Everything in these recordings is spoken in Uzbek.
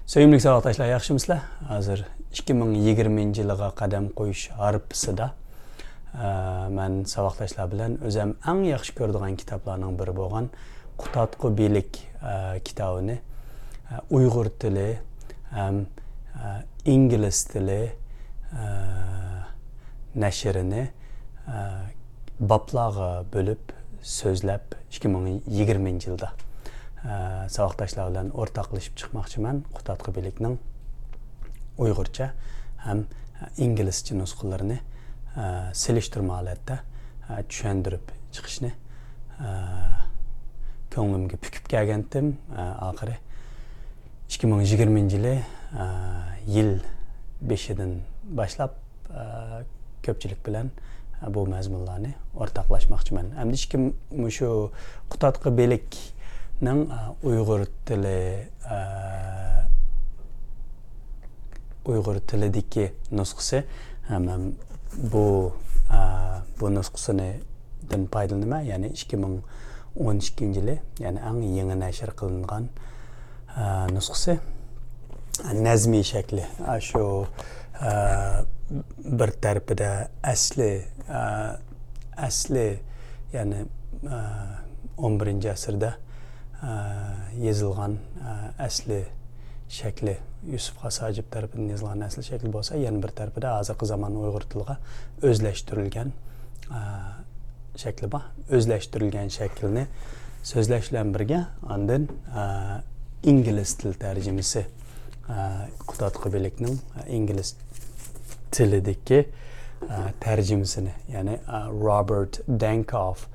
Сөйімлік сабақташылар, яқшымысызlar? Hazır 2020 yılıga qadam qo'yish harpisida men savoqdaşlar bilan o'zim eng yaxshi ko'radigan kitoblarning biri bo'lgan Kutadgu Bilig kitobini Uyg'ur tili ham ingliz tili nashrini bablarga bo'lib so'zlab 2020 yilda savoqdaşlar bilan o'rtoqlashib chiqmoqchiman. Kutadgu Biligning Uyg'urcha ham inglizcha nusxalarini selishtirma holatda tushuntirib chiqishni ko'nglimga pukib kelgandim. Oxiri 2020 yili yil 5-dan boshlab ko'pchilik bilan bu mazmunlarni o'rtoqlashmoqchiman. Endi shu Kutadgu Bilig Uyg'ur tilidagi nusxasi bu nusxasini foydalanaman, ya'ni 2012 yili, ya'ni eng yangi nashr qilingan nusxasi nazmiy shakli. Shu bir tarafida asli ya'ni 11 asrda yozilgan asli shakli Yusuf Hasajib tarafından yazılan asli şekli bo'lsa, yana bir tarafida hozirgi zamon Uyg'ur tiliga o'zlashtirilgan shakli bor. O'zlashtirilgan shaklni so'zlash bilan birga ondan ingliz til tarjimasi Kutadgu Biligning ingliz tilidagi tarjimasini, ya'ni Robert Dankoff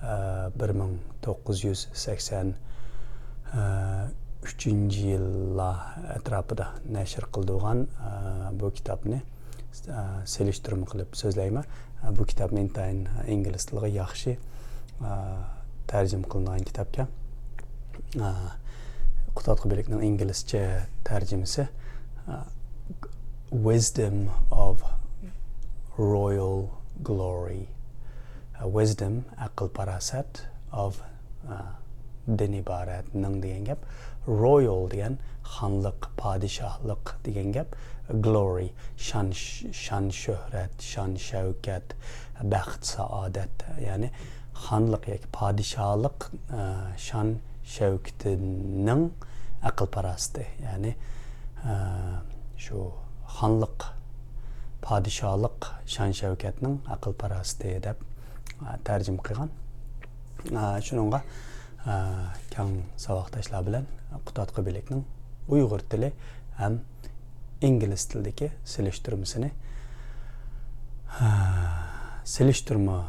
1983 yillar atrofida nashr qildigan bu kitobni selishtirma qilib so'zlayman. Bu kitobni intayin ingliz tiliga yaxshi tarjima qilingan kitobga. Kutadgu Biligning inglizcha tarjimasi Wisdom of Royal Glory. Wisdom, aql parasat of din iborat degan gap. Royal degan xonlik, podshohlik degan gap. Glory, shon shuhrat, shon shavkat, baxt saodat, ya'ni xonlik yoki podshohlik shon shavkatining aql parasti, ya'ni shu xonlik, podshohlik shon shavkatning aql parasti deb tarjima qilgan. Shuningga kang savoqdaşlar bilan Kutadgu Biligning Uyg'ur tili ham ingliz tilidagi selishtirmasini selishtirma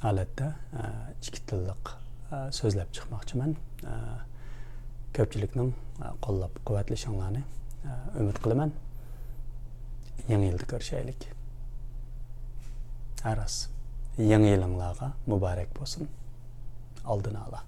holatda ikki tilliq so'zlab chiqmoqchiman. Ko'pchilikning qo'llab-quvvatlashlarini umid qilaman. Yangi yilda ko'rishaylik. Aras. Yangi yilinglarga muborak bo'lsin. Aldın ala.